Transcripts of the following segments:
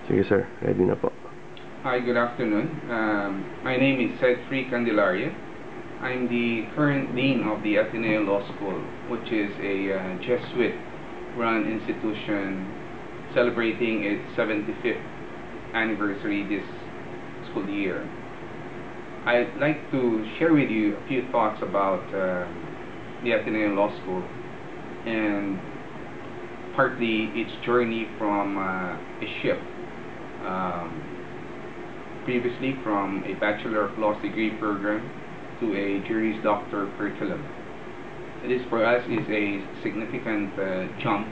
Sige sir, ready na po. Hi, good afternoon. My name is Cande. I'm the current dean of the Ateneo Law School, which is a Jesuit-run institution celebrating its 75th anniversary this school year. I'd like to share with you a few thoughts about the Ateneo Law School and partly its journey from a shift. Previously from a Bachelor of Laws degree program to a Juris Doctor curriculum. This for us is a significant jump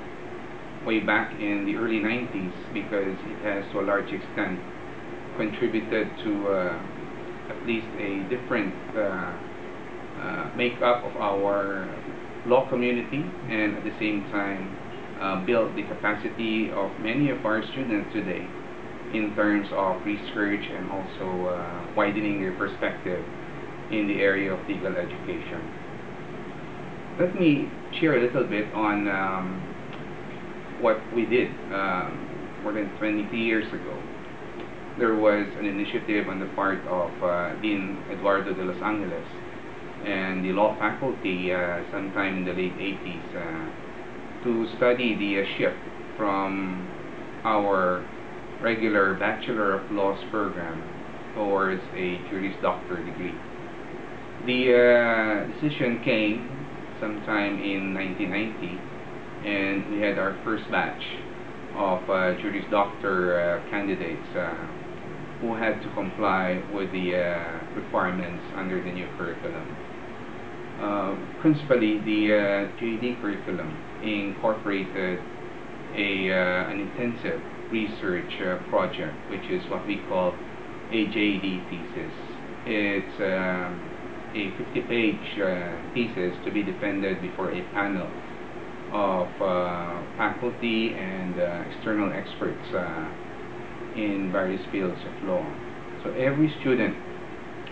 way back in the early 90s because it has to a large extent contributed to at least a different makeup of our law community, and at the same time build the capacity of many of our students today in terms of research and also widening their perspective in the area of legal education. Let me share a little bit on what we did more than 20 years ago. There was an initiative on the part of Dean Eduardo de Los Angeles and the law faculty sometime in the late 80s to study the shift from our regular Bachelor of Laws program towards a Juris Doctor degree. The decision came sometime in 1990, and we had our first batch of Juris Doctor candidates who had to comply with the requirements under the new curriculum. Principally, the JD curriculum incorporated an intensive research project, which is what we call a JD thesis. It's a 50-page thesis to be defended before a panel of faculty and external experts in various fields of law. So every student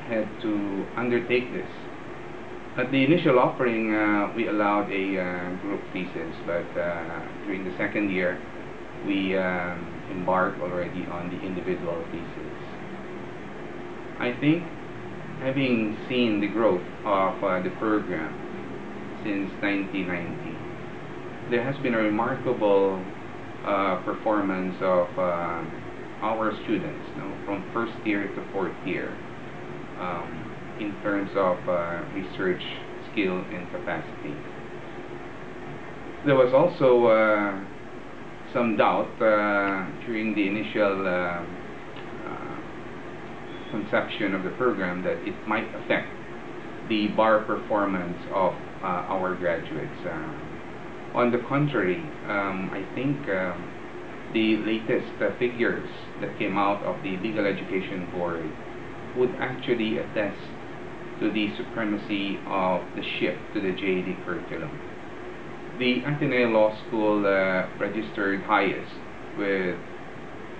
had to undertake this. At the initial offering, we allowed a group thesis, but during the second year, we embarked already on the individual thesis. I think, having seen the growth of the program since 1990, there has been a remarkable performance of our students, from first year to fourth year, in terms of research skill and capacity. There was also some doubt during the initial conception of the program that it might affect the bar performance of our graduates. On the contrary, I think the latest figures that came out of the Legal Education Board would actually attest to the supremacy of the shift to the JD curriculum. The Ateneo Law School registered highest with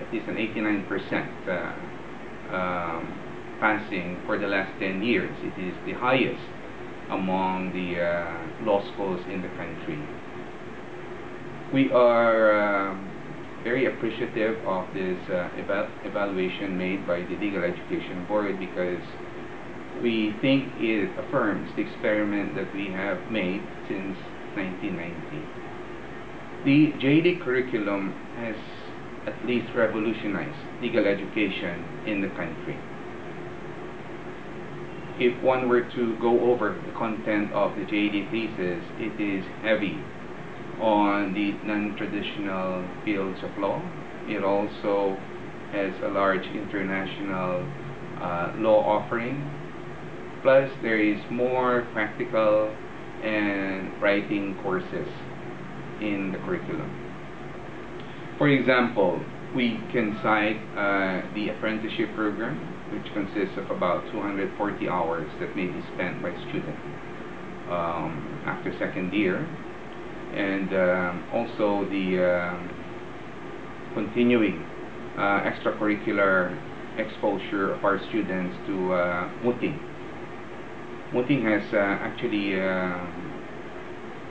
at least an 89% passing for the last 10 years. It is the highest among the law schools in the country. We are very appreciative of this evaluation made by the Legal Education Board because we think it affirms the experiment that we have made since 1990. The JD curriculum has at least revolutionized legal education in the country. If one were to go over the content of the JD thesis, it is heavy on the non-traditional fields of law. It also has a large international law offering. Plus, there is more practical and writing courses in the curriculum. For example, we can cite the apprenticeship program, which consists of about 240 hours that may be spent by students after second year, and also the continuing extracurricular exposure of our students to muting. Muting has actually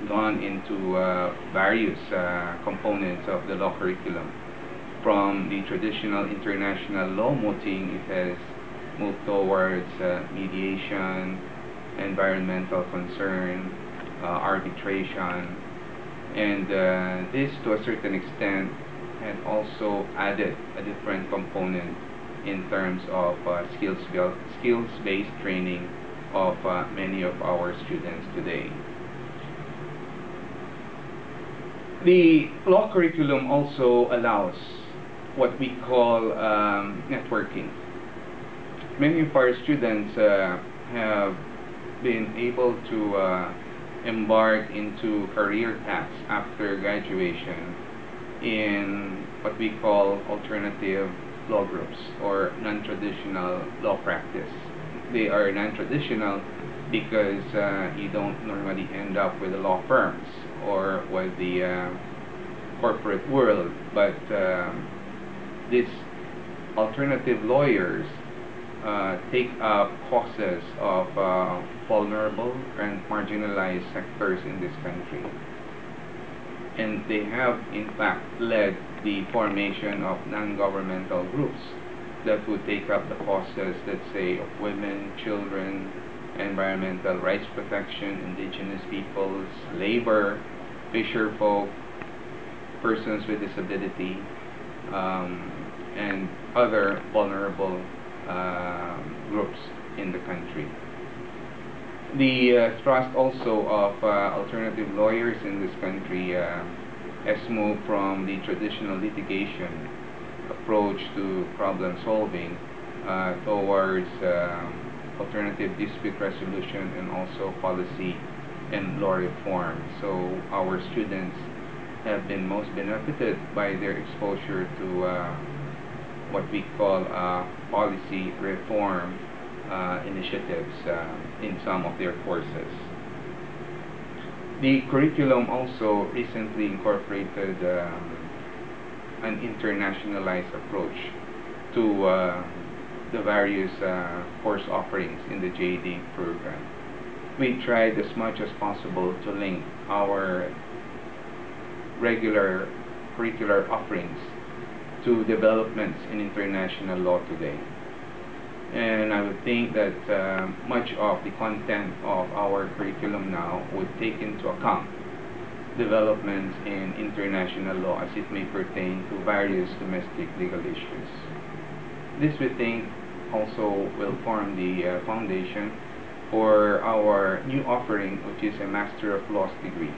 gone into various components of the law curriculum. From the traditional international law mooting, it has moved towards mediation, environmental concern, arbitration, and this, to a certain extent, had also added a different component in terms of skills-based training of many of our students today. The law curriculum also allows what we call networking. Many of our students have been able to embark into career paths after graduation in what we call alternative law groups or non-traditional law practice. They are non-traditional because you don't normally end up with the law firms or with the corporate world, but these alternative lawyers take up causes of vulnerable and marginalized sectors in this country. And they have, in fact, led the formation of non-governmental groups that would take up the causes, let's say, of women, children, environmental rights protection, indigenous peoples, labor, fisher folk, persons with disability, and other vulnerable groups in the country. The thrust also of alternative lawyers in this country has moved from the traditional litigation approach to problem solving towards alternative dispute resolution and also policy and law reform. So our students have been most benefited by their exposure to what we call policy reform initiatives in some of their courses. The curriculum also recently incorporated an internationalized approach to the various course offerings in the JD program. We tried as much as possible to link our regular curricular offerings to developments in international law today. And I would think that much of the content of our curriculum now would take into account developments in international law as it may pertain to various domestic legal issues. This, we think, also will form the foundation for our new offering, which is a Master of Laws degree,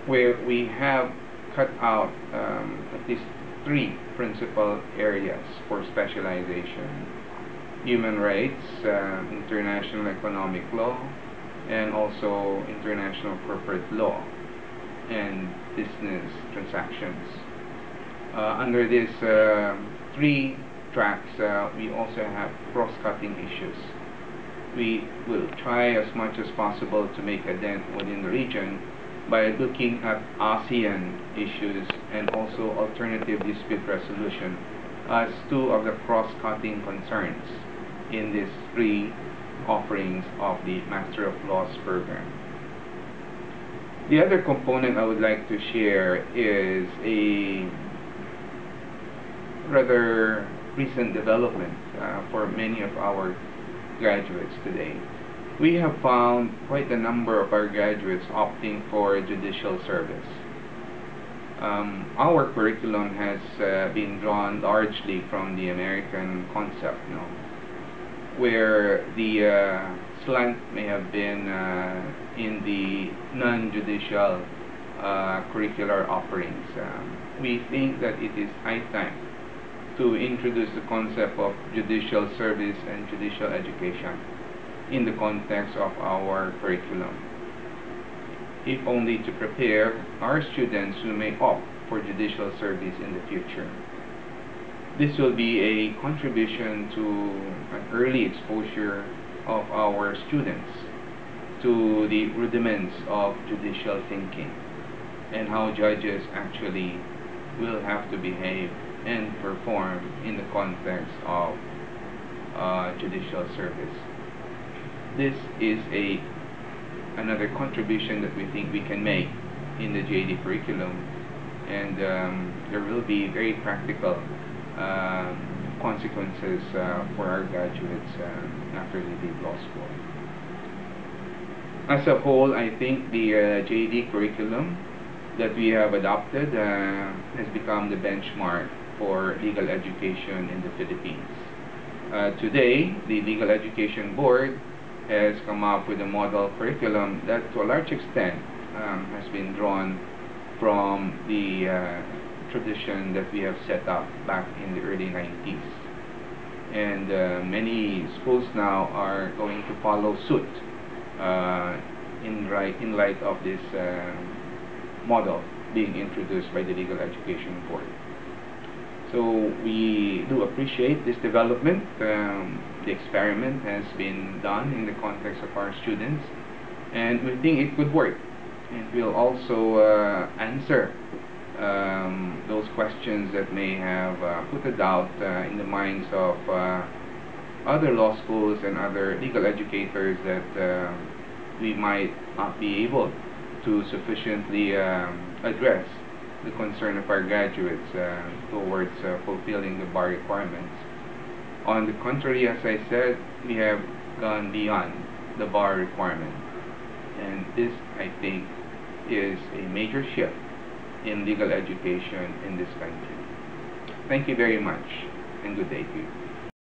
where we have cut out at least three principal areas for specialization: human rights, international economic law, and also international corporate law and business transactions. Under these three tracks, we also have cross-cutting issues. We will try as much as possible to make a dent within the region by looking at ASEAN issues and also alternative dispute resolution as two of the cross-cutting concerns in these three offerings of the Master of Laws program. The other component I would like to share is a rather recent development for many of our graduates today. We have found quite a number of our graduates opting for judicial service. Our curriculum has been drawn largely from the American concept, where the slant may have been in the non-judicial curricular offerings. We think that it is high time to introduce the concept of judicial service and judicial education in the context of our curriculum, if only to prepare our students who may opt for judicial service in the future. This will be a contribution to an early exposure of our students to the rudiments of judicial thinking and how judges actually will have to behave and perform in the context of judicial service. This is another contribution that we think we can make in the JD curriculum, and there will be very practical consequences for our graduates after they leave law school. As a whole, I think the JD curriculum that we have adopted has become the benchmark for legal education in the Philippines. Today, the Legal Education Board has come up with a model curriculum that to a large extent has been drawn from the tradition that we have set up back in the early 90s. And many schools now are going to follow suit in light of this model being introduced by the Legal Education Board. So we do appreciate this development. The experiment has been done in the context of our students, and we think it could work. It will also answer those questions that may have put a doubt in the minds of other law schools and other legal educators that we might not be able to sufficiently address the concern of our graduates towards fulfilling the bar requirements. On the contrary, as I said, we have gone beyond the bar requirement, and this, I think, is a major shift in legal education in this country. Thank you very much, and good day to you.